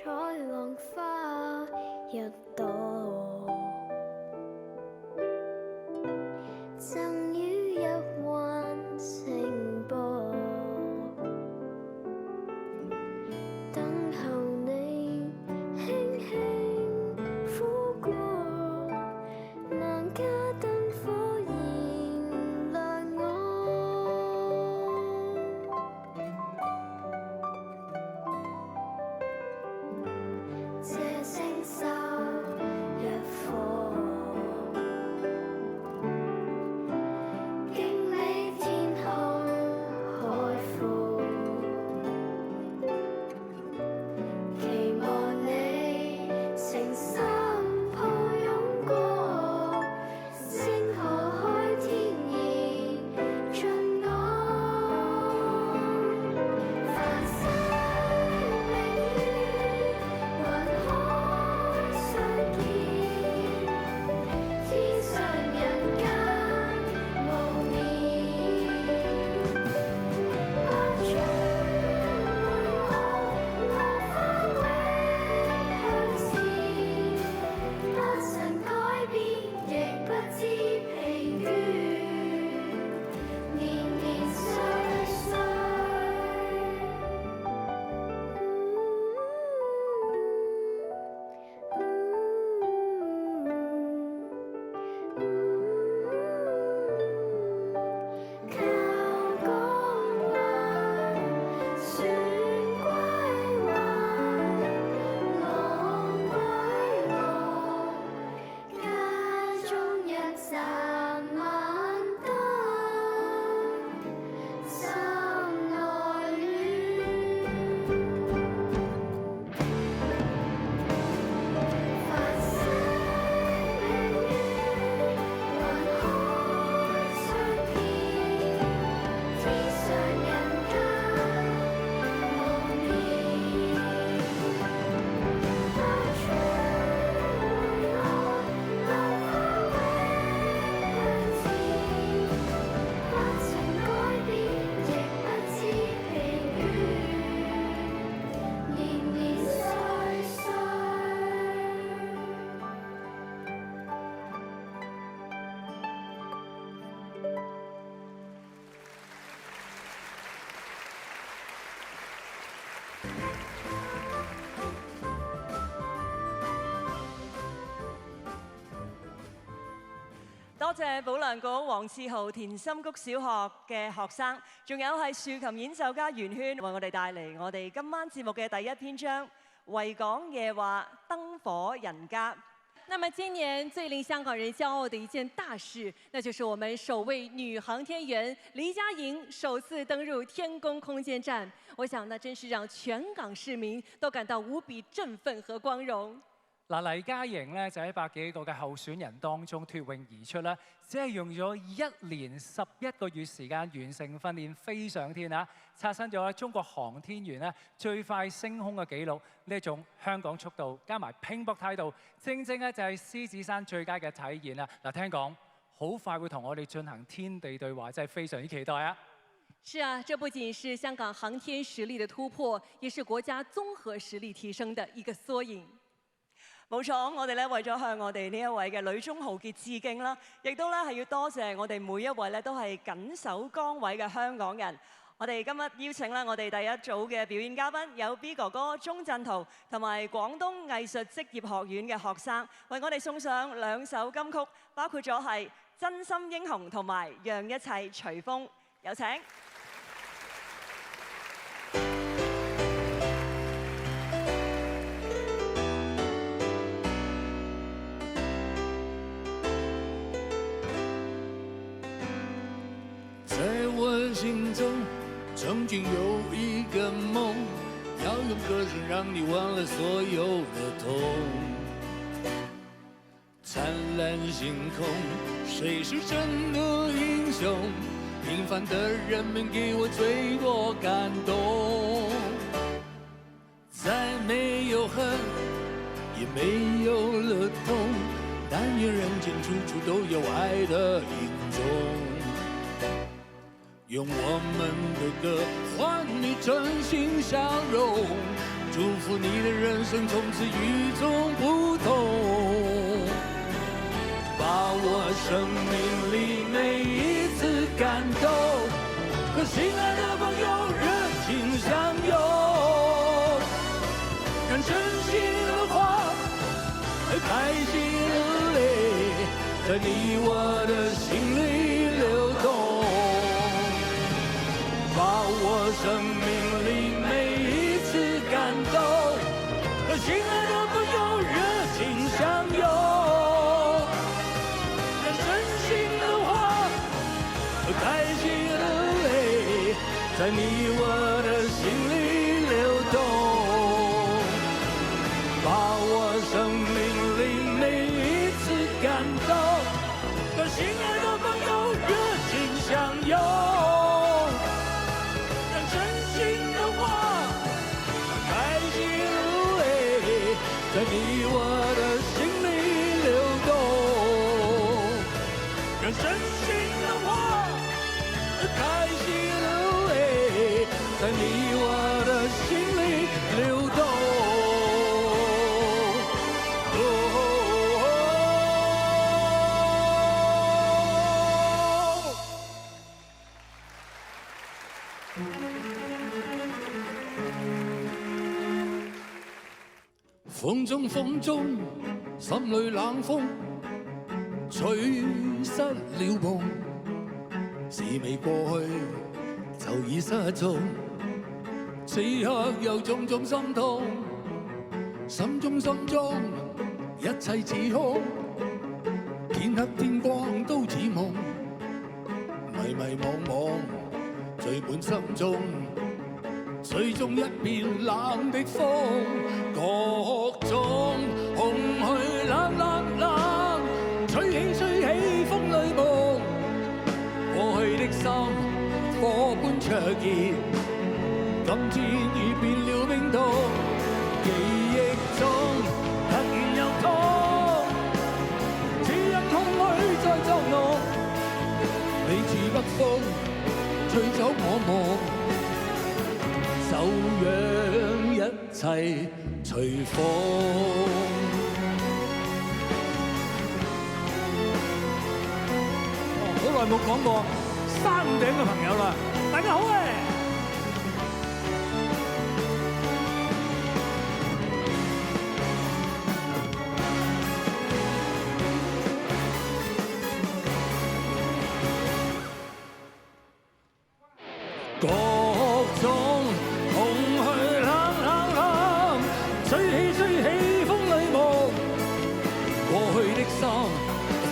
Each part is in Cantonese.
彩浪花一朵，贈予一彎聲波，等候你輕輕撫過，萬家燈火燃亮我，這星宿一顆，經理天空海闊，期望你誠心抱擁過，星河海天意盡我，繁星明月雲海相見，天上人間無眠，不知為何落花永向前，不曾改變，亦不知疲倦，年年歲歲。靠港灣，船歸還，浪歸浪，家中一盞晚燈，心內暖。繁星明月雲海相遍，天上人間無眠，不知為何落花永向前，不曾改變，亦不知疲倦，年年歲歲。多謝保良局黃志豪田心谷小學嘅學生，仲有係豎琴演奏家圓圈為我哋帶嚟我哋今晚節目嘅第一篇章《維港夜話燈火人家》。那么今年最令香港人骄傲的一件大事，那就是我们首位女航天员黎佳莹首次登入天宫空间站。我想那真是讓全港市民都感到無比振奮和光榮。嗱，黎佳莹咧就喺100幾個嘅候選人當中脫穎而出啦，只係用咗1年11個月時間完成訓練飛上天啊，刷新咗中國航天員咧最快升空嘅紀錄。呢一種香港速度加埋拼搏態度，正正咧就係獅子山最佳嘅體現啦。嗱，聽講好快會同我哋進行天地對話，真係非常之期待啊！是啊，這不僅是香港航天實力的突破，也是國家綜合實力提升的一個縮影。冇錯，我哋咧為咗向我哋呢一位嘅女中豪傑致敬啦，亦都咧係要多謝我哋每一位咧都係緊守崗位嘅香港人。我哋今日邀請啦我哋第一組嘅表演嘉賓有 B 哥哥鐘鎮濤同埋廣東藝術職業學院嘅學生，為我哋送上2首金曲，包括咗係《真心英雄》同埋《讓一切隨風》，有請。在我心中，曾經有一個夢，要用歌聲讓你忘了所有的痛。燦爛星空，誰是真的英雄？平凡的人們給我最多感動。再沒有恨，也沒有了痛，但願人間處處都有愛的影蹤。用我們的歌換你真心笑容，祝福你的人生从此与众不同，把握生命里每一次感动，和心爱的朋友热情相拥，让真心的话和开心的泪在你我的心里流动，把握生命里每一次感动，和心爱的朋友热情相拥，让真心的话和开心的泪在你我的心里流动，把握生命里每一次感动，和心爱的朋友热情相拥，让真心的话和开心的泪在你我的心里流动，让真心的话和开心的泪在你我的心里流动。風中風中，心裏冷風，吹失了夢，事未過去就已失蹤，此刻有種種心痛，心中一切似空，天黑天光都似夢，迷迷惘惘聚滿心中，最終一片冷的風，各種空虛冷，吹起風裏夢，過去的心火般灼熱，今天已變了冰凍，記憶中突然又痛，只因空虛在作弄，你似北風吹走我夢，就讓一切隨風。好耐冇講過山頂嘅朋友啦，大家好誒！各種空虛冷，吹起風裏夢，過去的心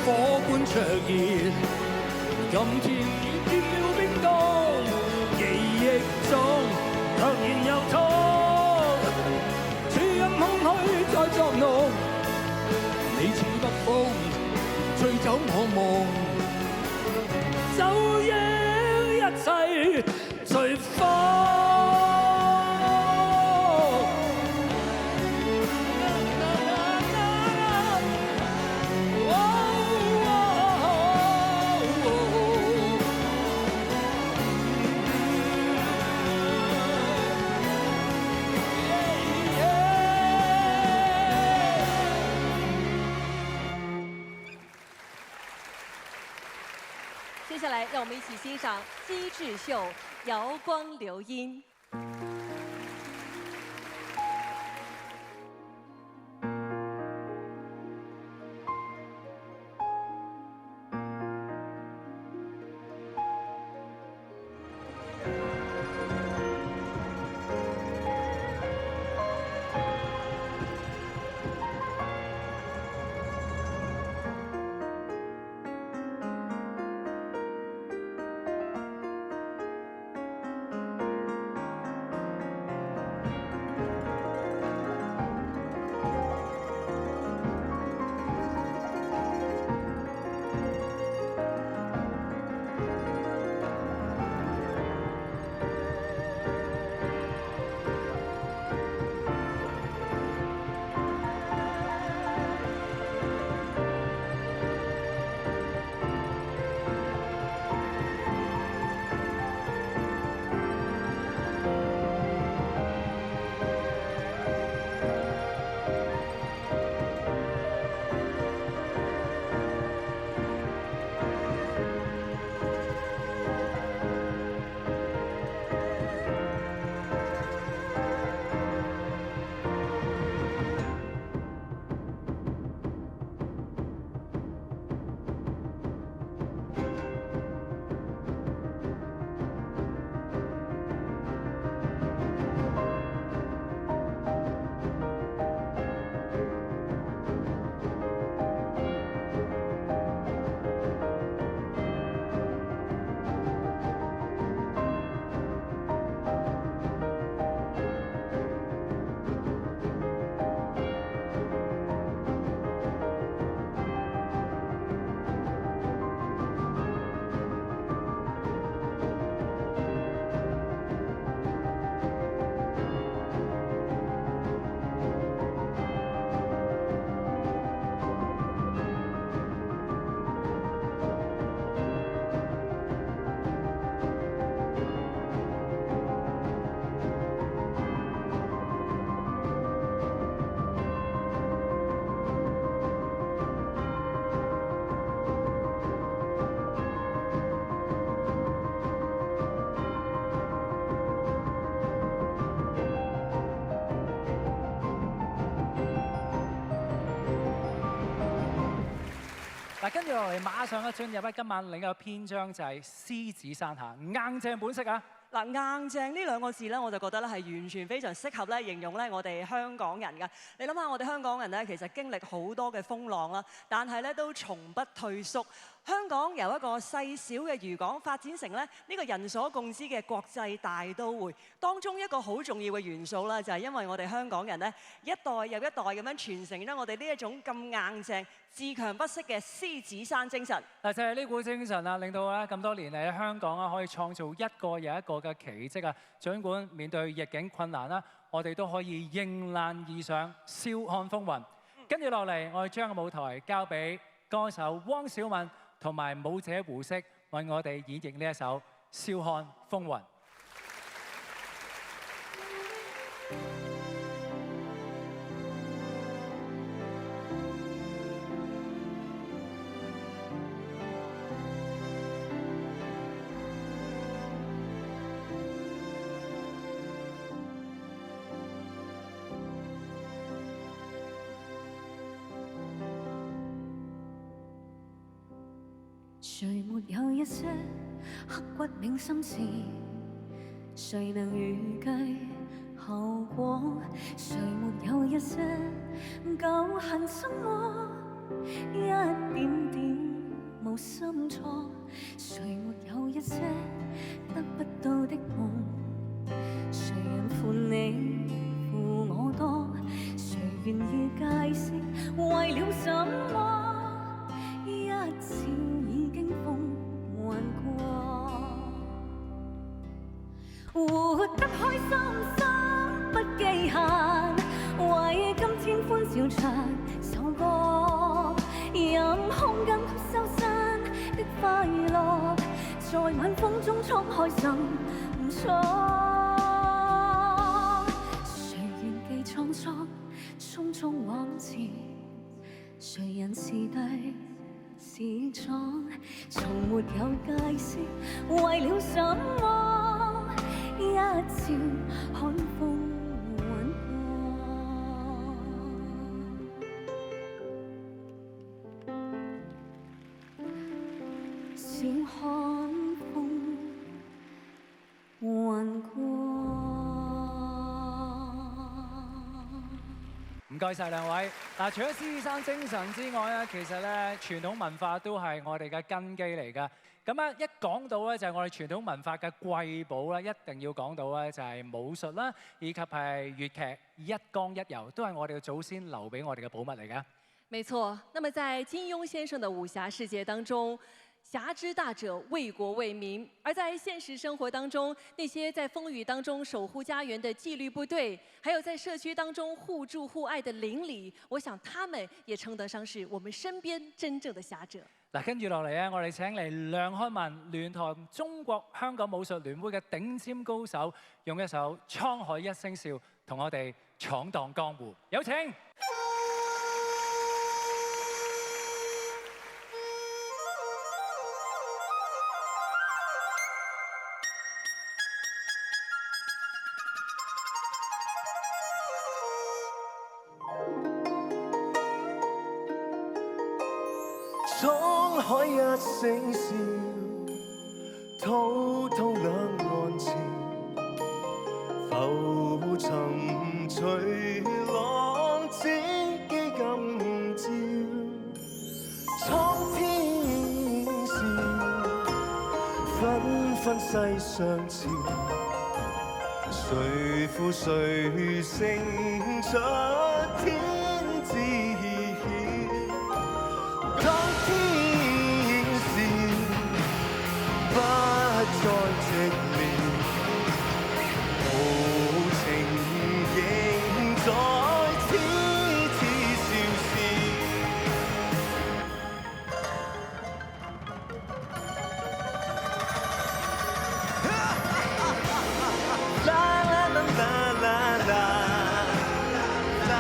火般灼熱，今天已變了冰凍，記憶中突然又痛，只因空虛在作弄，你似北風吹走我夢，就讓一切隨風。接下来，让我们一起欣赏机智秀《瑶光流音》。嗱，跟住落嚟，馬上進入今晚另一個篇章就係獅子山下硬淨本色啊！嗱，硬淨呢兩個字咧，我就覺得咧係完全非常適合咧形容咧我哋香港人㗎。你諗下，我哋香港人咧其實經歷好多嘅風浪啦，但係咧都從不退縮。香港由一個細小嘅漁港發展成咧呢個人所共知嘅國際大都會，當中一個好重要嘅元素啦，就係因為我哋香港人咧一代又一代咁樣傳承咗我哋呢一種咁硬淨、自強不息嘅獅子山精神。嗱，就係呢股精神啊，令到咧咁多年嚟喺香港啊，可以創造一個又一個嘅奇蹟啊！儘管面對逆境困難啦，我哋都可以迎難而上，笑看風雲。跟住落嚟，我哋將個舞台交俾歌手汪小敏同埋舞者胡適，為我哋演繹呢一首《笑看風雲》。誰沒有一些刻骨銘心事？誰能預計後果？誰沒有一些舊恨心魔？一點點無心錯。誰沒有一些得不到的夢？誰人負你負我多？誰願意解釋為了什麼？一笑已經風雲過，活得開心心不羈限，為今天歡笑唱首歌，任空間吸收新的快樂，在晚風中敞開心鎖。誰願記創作，匆匆往前，誰人是對？是錯，從沒有解釋，為了什麼？一笑看風雲過，笑看風雲過。唔該晒兩位。嗱，除咗獅子山精神之外咧，其實咧傳統文化都係我哋嘅根基嚟㗎。咁啊，一講到咧就係我哋傳統文化嘅瑰寶啦，一定要講到咧就係武術啦，以及係粵劇一江一遊，都係我哋嘅祖先留俾我哋嘅寶物嚟㗎。沒錯，那麼在金庸先生的武俠世界當中，俠之大者，為國為民；而在現實生活當中，那些在風雨當中守護家園的紀律部隊，還有在社區當中互助互愛的鄰里，我想他們也稱得上是我們身邊真正的俠者。嗱，跟住落嚟咧，我哋請嚟梁漢文聯同中國香港武術聯會嘅頂尖高手，用一首《滄海一聲笑》同我哋闖蕩江湖。有請！滄海一聲笑，滔滔兩岸潮，浮沉隨浪，只記今朝。蒼天笑，紛紛世上潮，誰負誰勝出天知。再寂寥，無情仍在痴痴笑笑。啦啦啦啦啦啦啦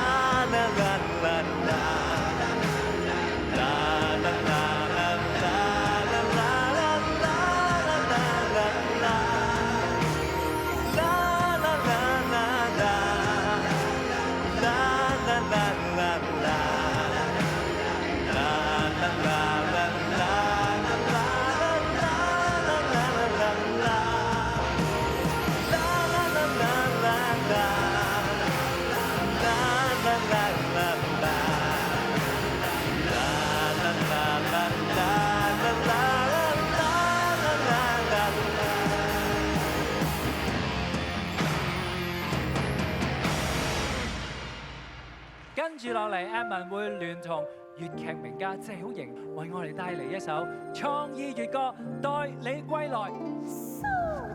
跟住落嚟 Edmond 會聯同粵劇名家謝曉瑩為我哋帶嚟一首創意粵歌《待你歸來》。蘇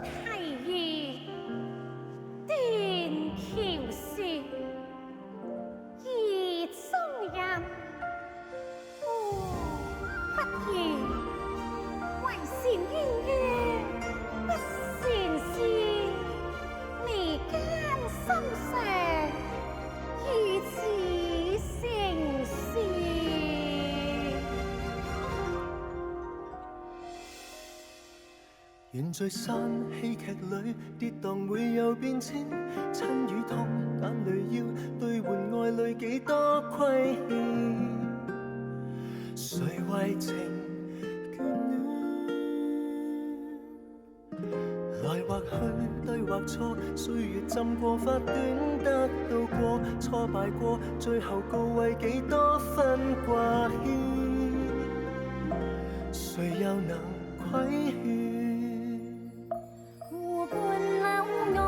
提兒，斷橋雪，意中人，不如為善應願，不善事，眉間心上，如此成事。緣在山戲劇裏跌宕會有變遷，親與痛眼淚要兌換愛侶幾多虧欠，誰為情眷戀？來或去對或錯，歲月浸過發短得到過，挫敗過最後告慰幾多分掛牽，誰又能規勸？湖畔柳岸，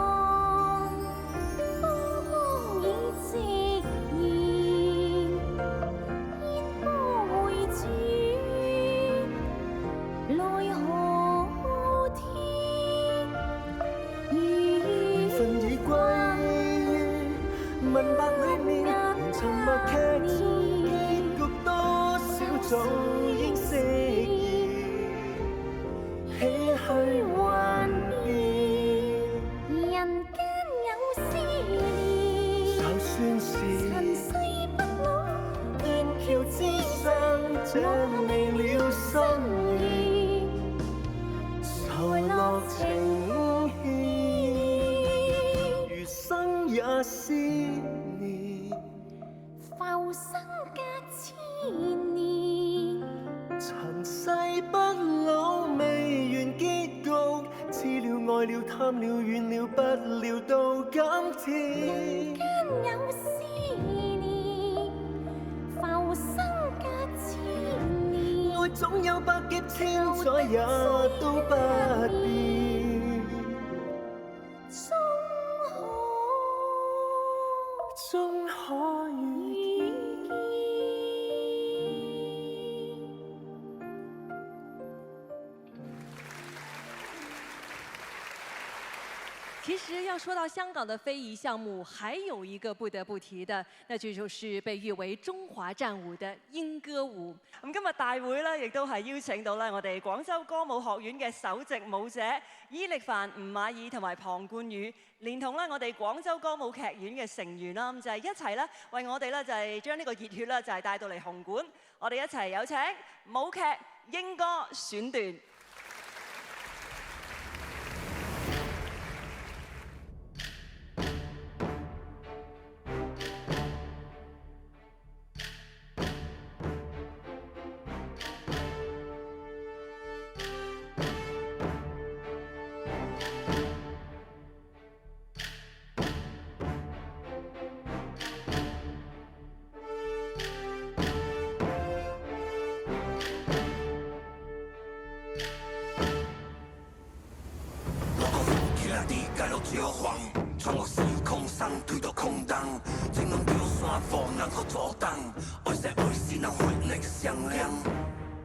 風光已夕燃，煙波回轉，來何天？緣分已歸於文白裏面，沉默劇中結局多少早應釋然，唏噓幻變。人間有思念，就算是塵世不老，天橋之上，這未了心願，才落情牽，餘生也思念。浮生隔千年，塵世不老，未完結局，知了愛了貪了怨了不料到今天。間有思念，浮生隔千年，愛總有百劫千載也都不變，終可遇見。其實要說到香港的非遺項目，還有一個不得不提的，那就是被譽為中華戰舞的鶯歌舞。咁今日大會咧，亦都係邀請到咧我哋廣州歌舞學院嘅首席舞者伊力凡、吳馬爾同埋龐冠宇，連同咧我哋廣州歌舞劇院嘅成員啦，咁就係一齊咧為我哋咧就係將呢個熱血咧就係帶到嚟紅館。我哋一齊有請舞劇鶯歌選段。摇晃，穿过时空上推到空荡，情人跳山坡能够阻挡，爱惜爱是能活力响亮。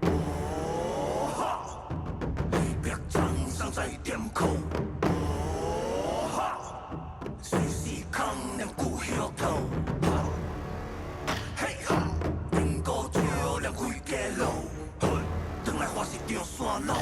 哦哈，离别掌声在点口。哦哈，随时抗两股摇头。嘿哈，经过照亮开街路，转来还是上山路。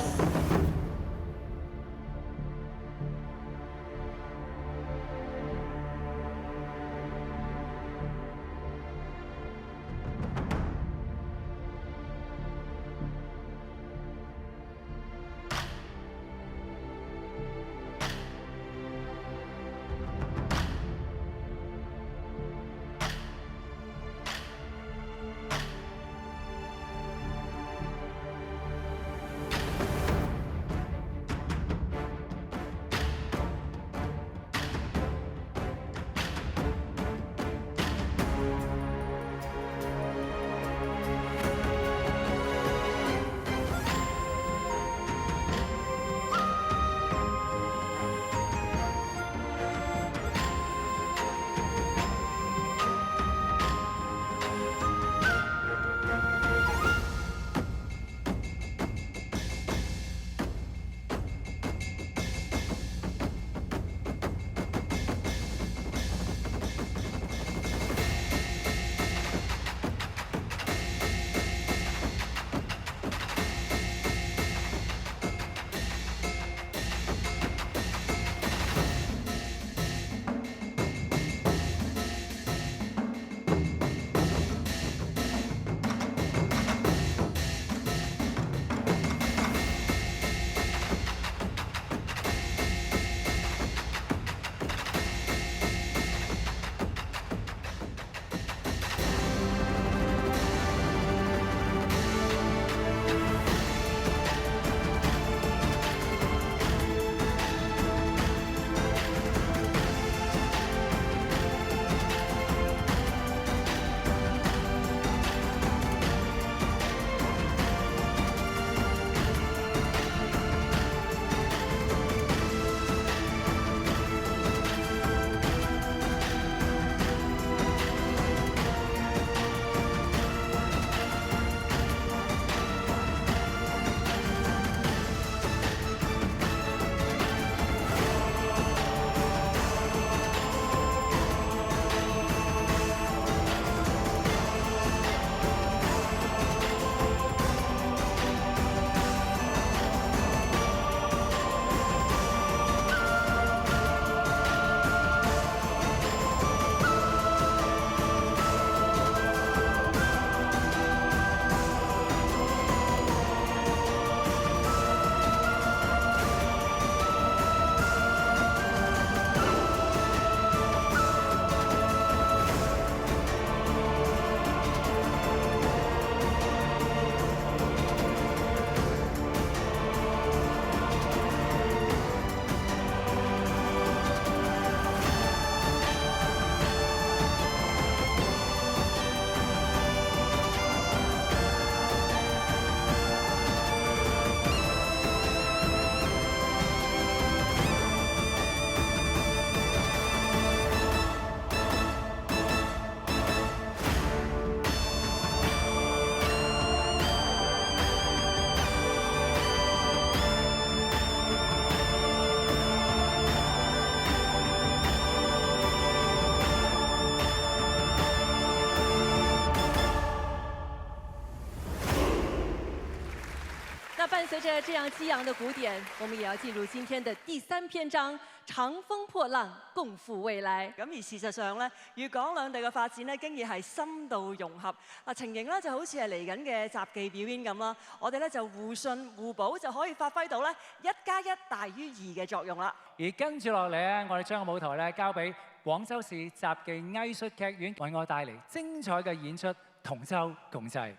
隨着這樣激昂的鼓點，我們也要進入今天的第3篇章《長風破浪，共赴未來》。咁而事實上咧，粵港兩地嘅發展咧，經已係深度融合。情形咧就好似係嚟緊嘅雜技表演咁啦。我哋咧就互信互補，就可以發揮到咧1+1大於2嘅作用啦。而跟住落嚟咧，我哋將個舞台咧交俾廣州市雜技藝術劇院，為我帶嚟精彩嘅演出《同舟共濟》。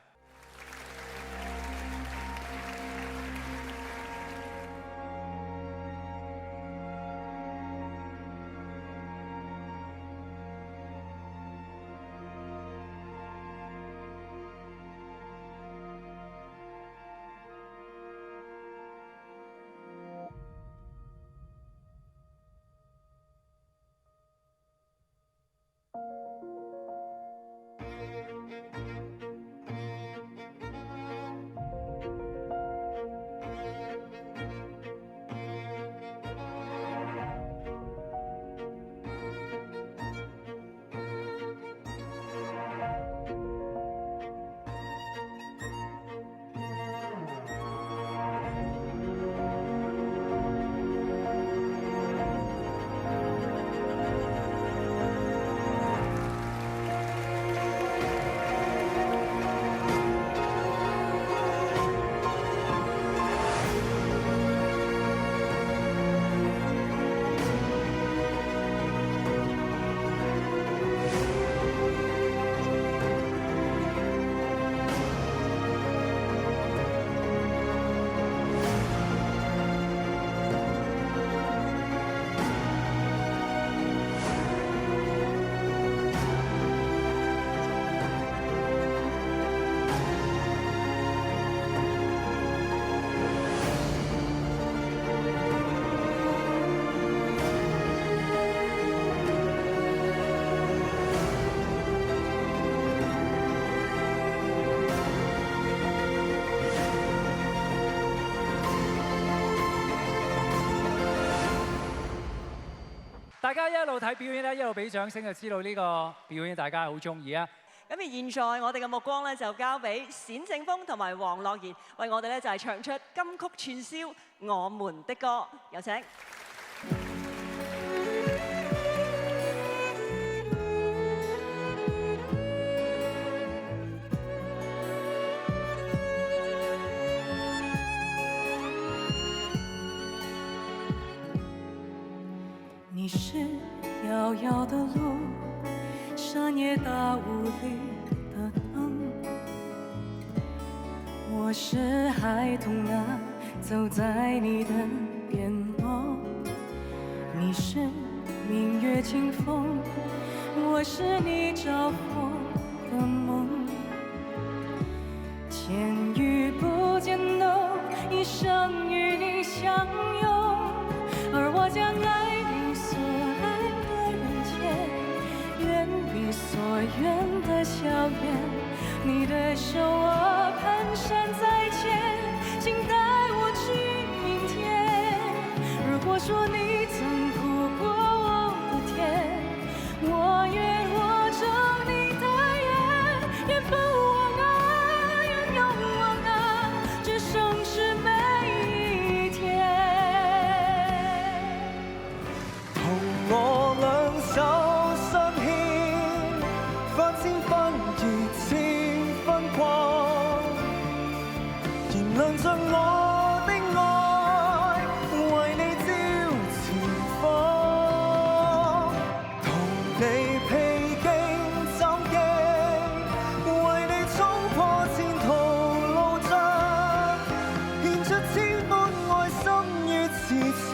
大家一路睇表演咧，一路俾掌聲，就知道呢個表演大家好中意啊！咁而現在我哋嘅目光咧就交俾冼正峰同埋黃樂妍，為我哋咧就係唱出金曲串燒我們的歌，有請。你是遥遥的路，山野大雾里的灯。我是孩童啊，走在你的边望。你是明月清风，我是你着火的梦。千语不见浓，一生与你相拥，而我将爱。所爱的人间，远比所愿的硝烟。你的手我蹒跚在牵，请带我去明天。如果说你曾哭过我的甜，我愿握着你的眼，愿不忘啊，愿永忘啊，这生是每一天。我兩手相牽，翻千分熱，千分光，燃亮着我的愛，為你照前方。同你披荊斬棘，為你衝破前途路障，獻出千般愛心與痴情，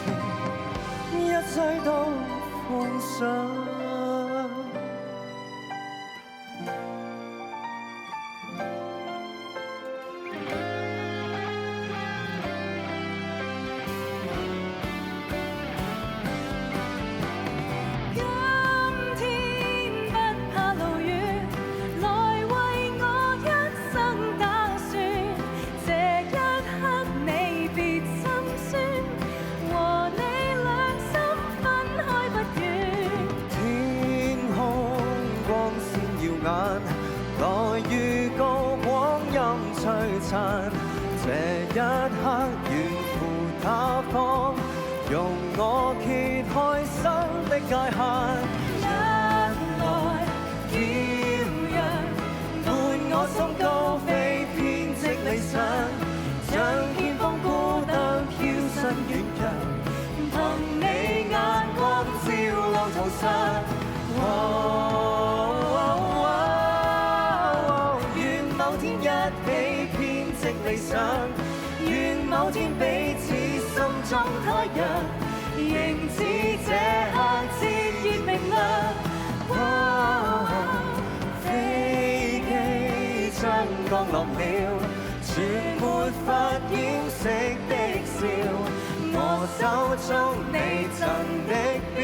一切都放上。今天不怕路遠，來為我一生打算。這一刻你別心酸，和你兩心分開不遠。天空光線耀眼，來預告光陰璀璨。這一刻遠赴他方，容我揭開心的界限。一來飄揚，伴我鬆高飛，編織理想，像天風孤單飄身遠揚，憑你眼光照浪淘沙。願某天一起編織理想，願某天彼此心中太陽，仍似這刻熾熱明亮。飛機將降落了，全沒法掩飾的笑，我手中你贈的錶，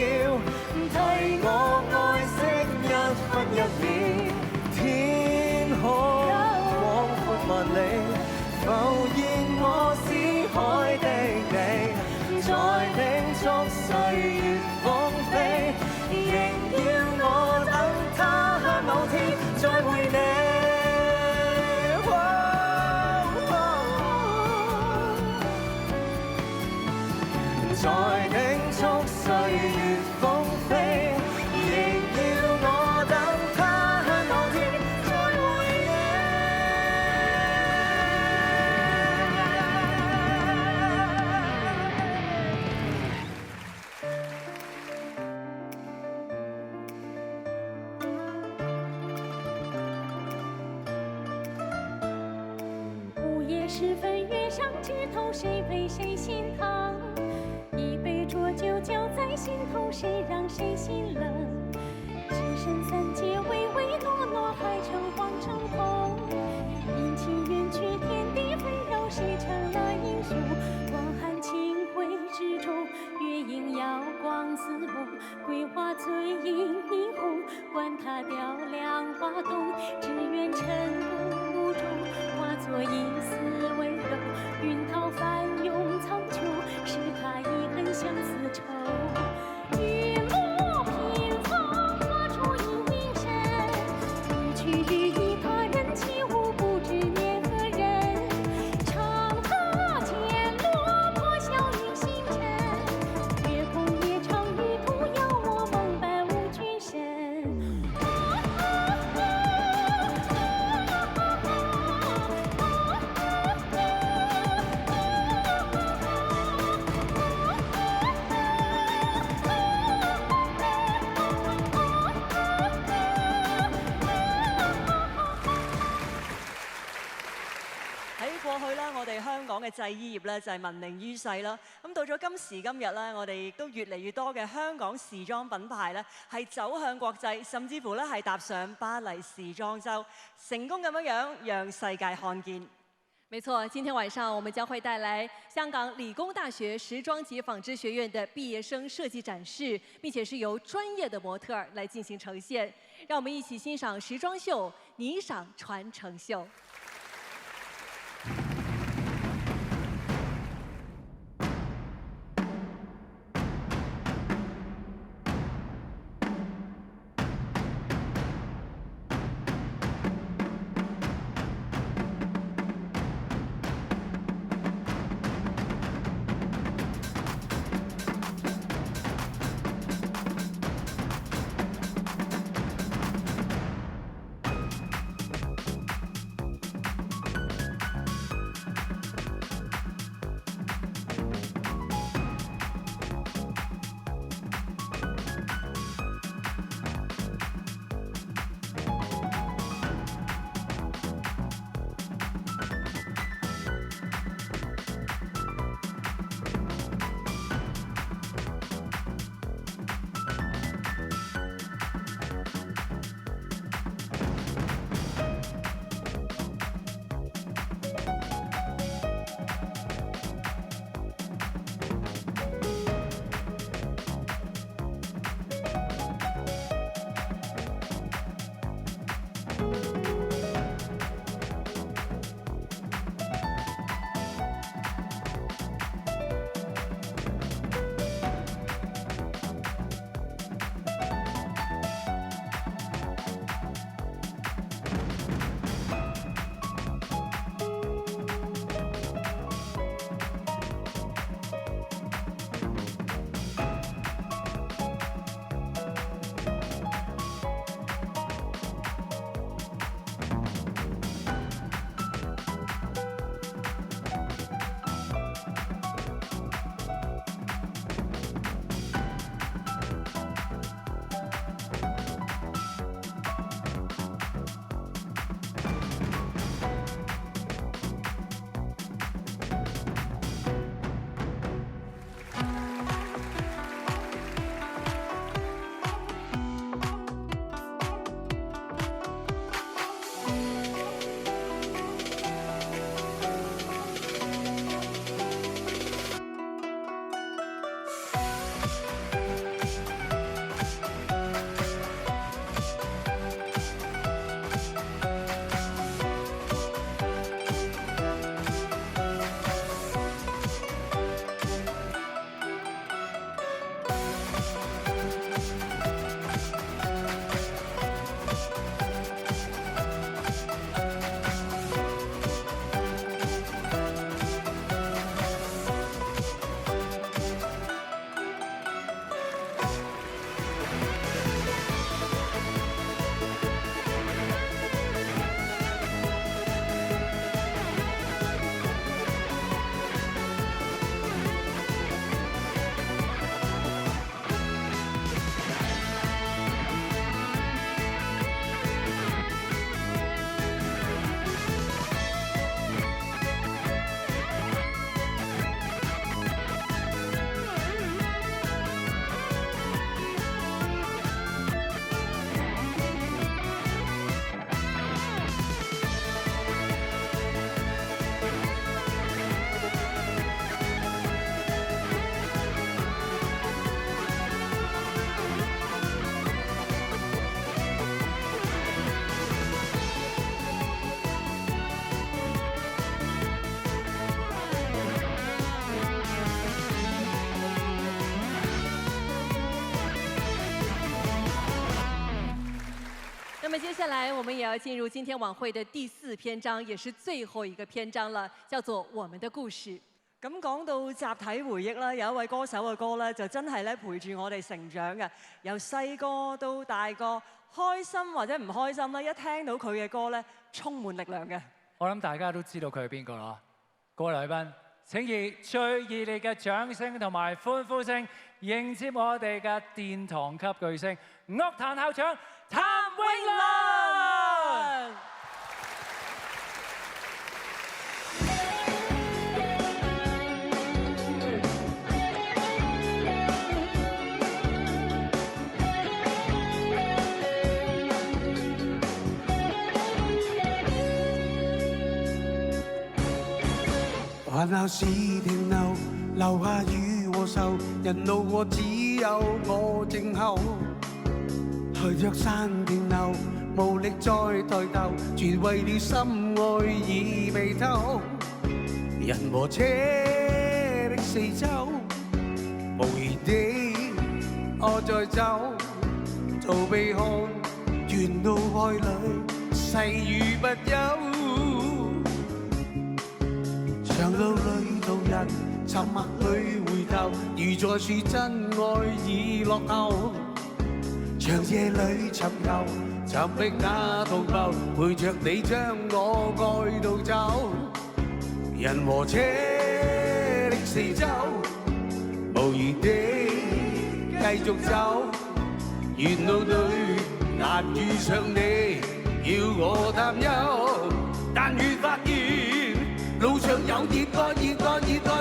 替我愛惜一分一秒。天空廣闊萬里，浮現我思海的你，在叮囑歲月風飛，仍要我等他鄉某天再會你。在叮囑歲月風飛，仍要我等他鄉某天再會你。午夜时分，月上枝头，谁陪谁心疼？一杯浊酒浇在心头，谁让谁心冷？只身三界，唯唯诺诺，还诚惶诚恐。阴晴圆缺，天地纷扰，谁成了英雄？光寒清辉之中，月影瑶光似梦。桂花醉映霓虹，管它雕梁画栋，只愿尘土无中，化作一丝温柔。云涛翻涌苍穹，是他遗恨相思愁。玉幕屏风，画出一影身，一曲与一他人起舞，不知念何人。长河渐落，破晓映星辰，月空夜长，玉兔邀我梦伴无君身。喺過去啦，我哋香港嘅製衣業咧就係聞名於世啦。咁到咗今時今日咧，我哋亦都越嚟越多嘅香港時裝品牌咧係走向國際，甚至乎咧係踏上巴黎時裝週，成功咁樣讓世界看見。没错，今天晚上我们将会带来香港理工大学时裝及纺织学院的毕业生设计展示，并且是由专业的模特儿来进行呈现。让我们一起欣赏时装秀《霓裳传承秀》。接下來我們也要進入今天晚會的第4篇章，也是最後一個篇章了，叫做《我們的故事》。咁講到集體回憶啦，有一位歌手嘅歌咧，就真係咧陪住我哋成長嘅，由細個到大個，開心或者唔開心咧，一聽到佢嘅歌咧，充滿力量嘅。我諗大家都知道佢係邊個啦。各位來賓，請以最熱烈嘅掌聲同埋歡呼聲迎接我哋嘅殿堂級巨星樂壇校長譚詠麟。環校是停留，留下雨和愁，人路過只有我靜候。去着山停留，無力再抬頭，全為了心愛已被偷。人和車的四周，無言地我在走，逃避看沿路愛侶，細雨不休。長路裏途人，沉默裏回頭，如在說真愛已落後。長夜裏尋求，尋覓那同謀，陪着你將我愛到走。人和車的四周，無言地繼續走。沿路裏難遇上你，要我擔憂，但越發現路上有熱愛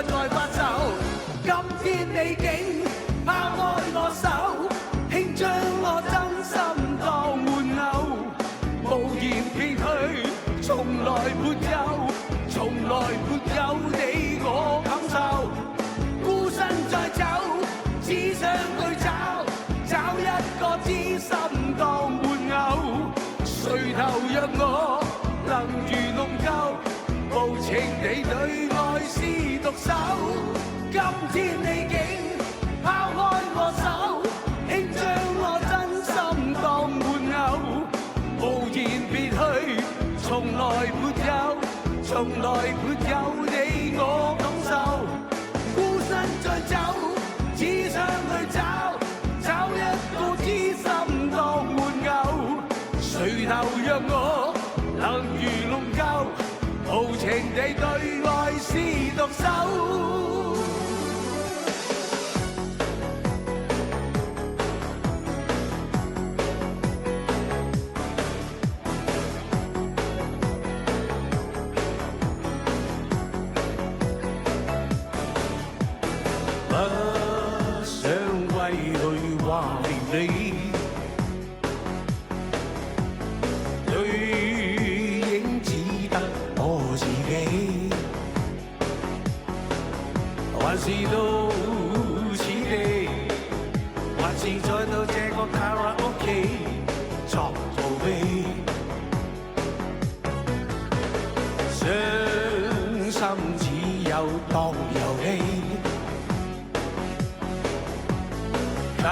在發愁。今天你竟拋開我手，輕將我真心當玩偶，無言別去，從來沒有，從來沒有你我感受。孤身再走，只想去找一個知心當玩偶，誰投讓我能如龍舟，無情地對愛是獨守。今天你竟拋開我手，輕將我真心當玩偶，無言別去，從來沒有，從來沒有你我感受。孤身再走，只想去找一個知心當玩偶，誰投讓我能如龍舟，無情地對愛是獨守。不想歸去懷你，對影只得我自己，還是到此地，還是再到這個卡拉 OK 作逃避，傷心只有當遊戲。卡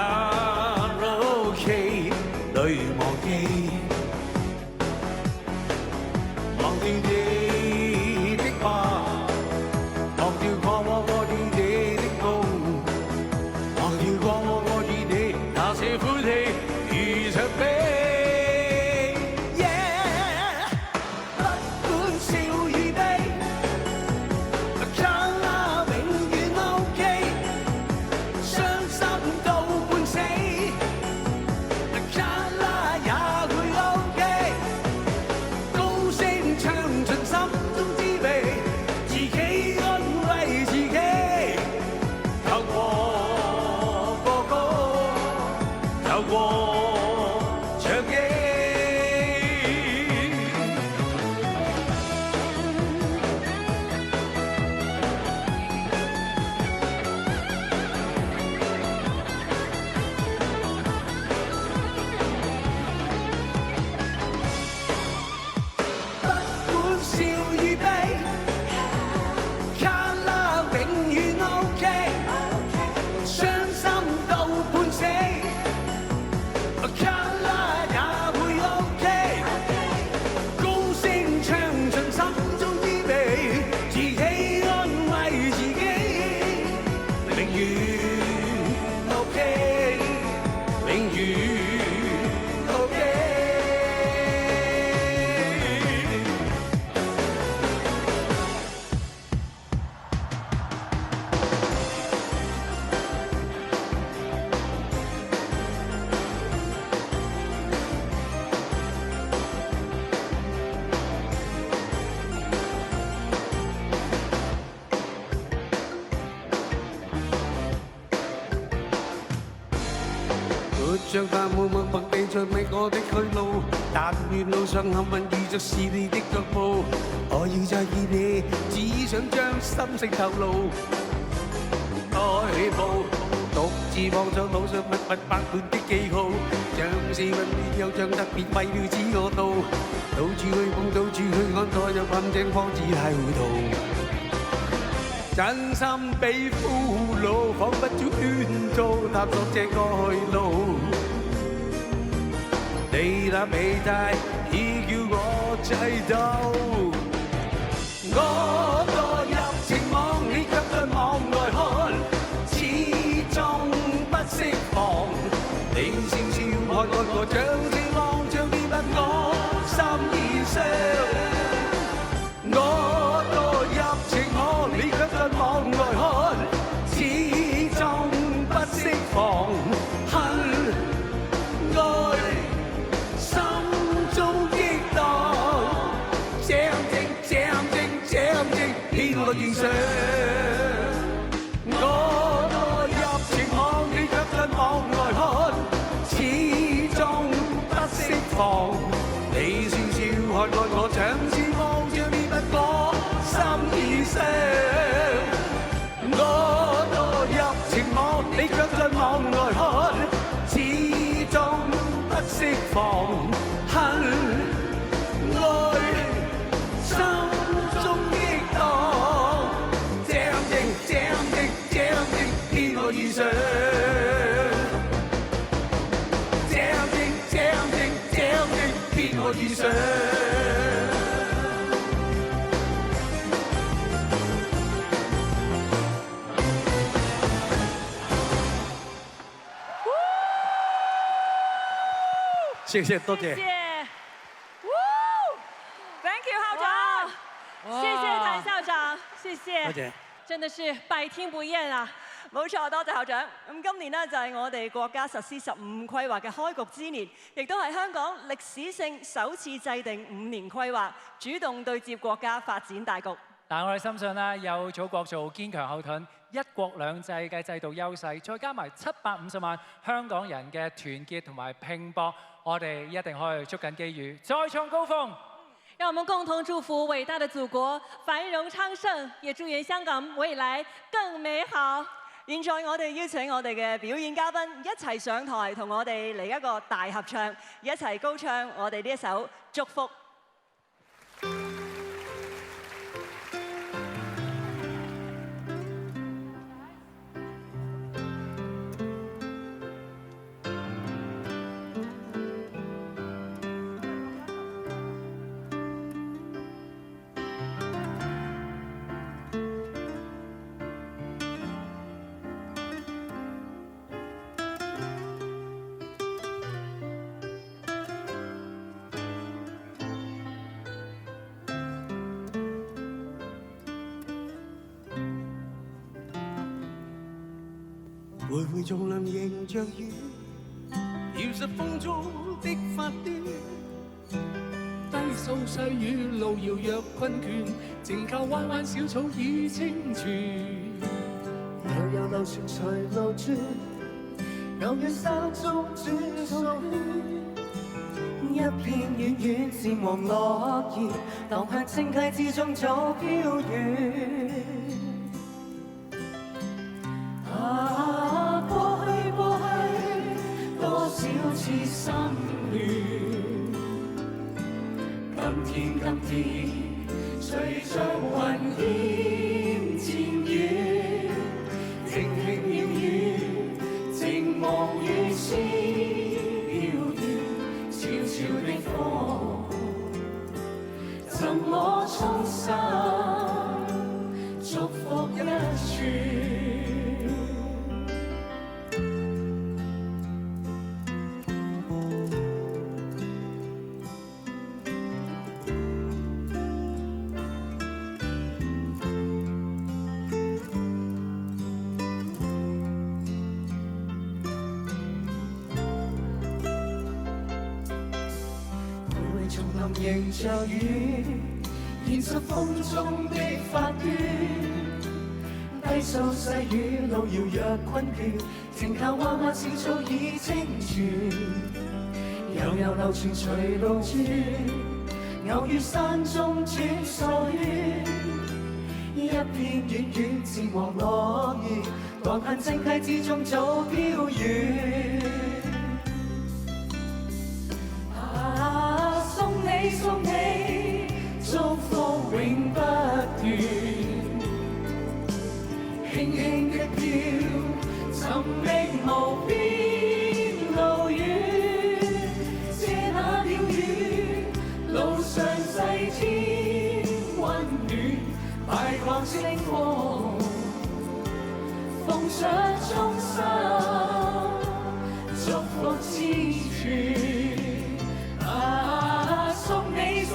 拉 OK 裏忘記，忘掉你的話，忘掉過往我與你的夢，忘掉過往我與你那些歡喜如場比。不管笑與悲，卡拉永遠 OK， 傷心到半死，卡拉也會 OK， 高聲唱盡心上但沒默默地着覓我的去路，但願路上幸運遇着是你的腳步。我要再見你，只想將心聲透露。開步，獨自望着路上密密百般的記號，像是運氣又像特別為了指我到，到處去碰，到處去看，墮入陷阱方知太糊塗。真心被俘虜，彷彿要圈套，探索這個去路。你那美態已叫我醉倒，我墮入情網，你卻在網外看，始終不釋放。你笑笑看我，像是望着獵物，我心已傷。我墮入情網，你卻在網外看，始終不釋放。恨愛心中激盪，這樣正，偏我遇上。我墮入情網，你卻在網外看，始終不釋放。你笑笑看我，像是望着獵物，我心已傷。我墮入情網，你卻在網外看，始終不釋放。恨愛心中激盪，這樣正，偏我遇上。這樣正，偏我遇上。謝謝，多謝。謝謝，Thank you 校長，謝謝譚校長，謝謝，多謝，真的是百聽不厭啊！冇錯，多謝校長。咁今年呢，就係我哋國家實施15規劃嘅開局之年，亦都係香港歷史性首次制定5年規劃，主動對接國家發展大局。但我哋深信啦，有祖國做堅強後盾，一國兩制嘅制度優勢，再加埋750萬香港人嘅團結同埋拼搏，我哋一定可以捉緊機遇，再創高峰。讓我們共同祝福偉大的祖國繁榮昌盛，也祝願香港未來更美好。現在我哋邀請我哋嘅表演嘉賓一齊上台，同我哋嚟一個大合唱，一齊高唱我哋呢一首《祝福》。徘徊叢林迎着雨，搖實風中的發端。低訴細雨，路遙若困倦，靜靠彎彎小草已清泉。悠悠流泉隨流轉，牛於山中轉數圈。一片遠遠漸黃落葉，蕩向清溪之中早飄遠。過去，多少次心亂。今天，隨着雲煙漸遠，靜聽鳥語，靜望雨絲飄遠，悄悄的風，贈我衷心祝福一串。迎着雨，現實風中的發端，低揮掃細雨路遙若困倦，停靠彎彎小草已清泉，悠悠流泉隨路轉，偶於山中轉數圈，一片遠遠漸黃落葉，蕩恨正溪之中早飄遠。送你祝福永不斷，輕輕的飄，尋覓無邊路遠，借那鳥語，路上細天溫暖，擺放清風，奉上衷心，祝福之泉。送你，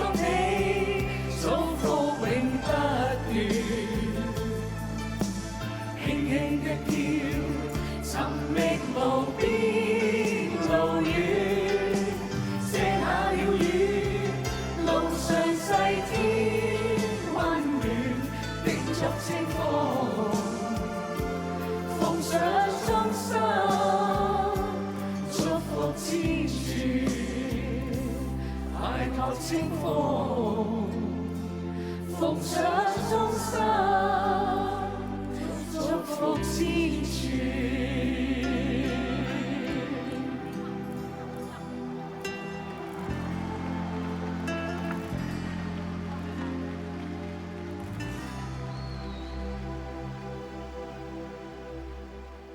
祝福永不斷，輕輕的飄，尋覓無邊路遠，借那鳥語，路上細天溫暖，秉燭清風，奉上衷心，祝福之泉。擺託清風，奉上衷心，祝福之泉。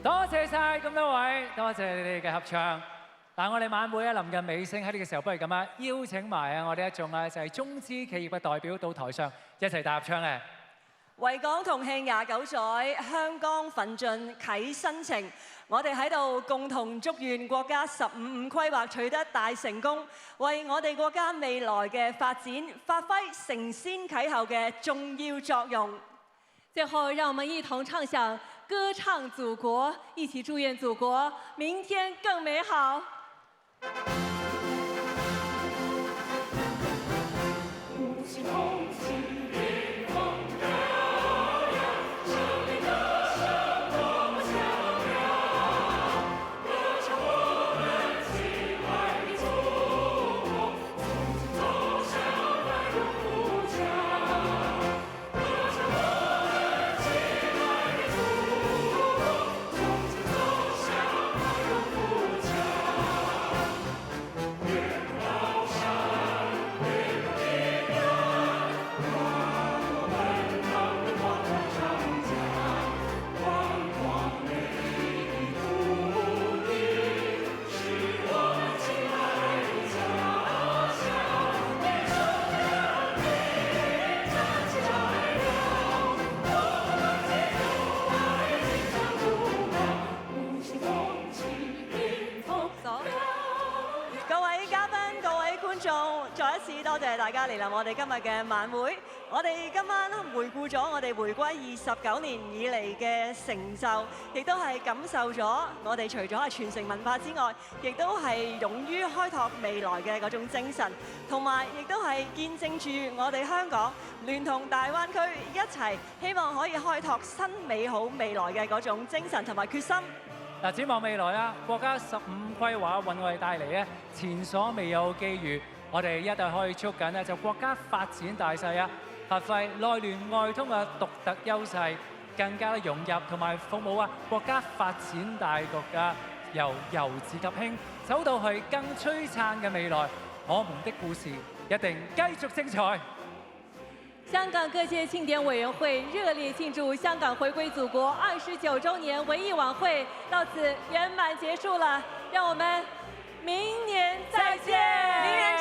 多謝晒咁多位，多謝你哋嘅合唱。但我哋晚會臨近尾聲，喺呢個時候，不如咁啊，邀請埋我哋一眾就係中資企業嘅代表到台上一齊大合唱咧。維港同慶29載，香港奮進啟新程。我哋喺度共同祝願國家15規劃取得大成功，為我哋國家未來嘅發展發揮承先啟後嘅重要作用。最後，讓我們一同唱響《歌唱祖國》，一起祝願祖國明天更美好。再一次多謝大家嚟臨我哋今日嘅晚會。我哋今晚回顧咗我哋回歸29年以嚟嘅成就，亦都係感受咗我哋除咗係傳承文化之外，亦都係勇於開拓未來嘅嗰種精神，同埋亦都係見證住我哋香港聯同大灣區一齊，希望可以開拓新美好未來嘅嗰種精神同埋決心。嗱，展望未來啊，國家15規劃為我哋帶嚟咧前所未有機遇。我哋一定可以捉緊就國家發展大勢啊，發揮內聯外通嘅獨特優勢，更加融入同埋服務啊國家發展大局啊，由由治及興走到去更璀璨嘅未來，我們的故事一定繼續精彩。香港各界慶典委員會熱烈慶祝香港回歸祖國29週年文藝晚會到此圓滿結束了，讓我們明年再見。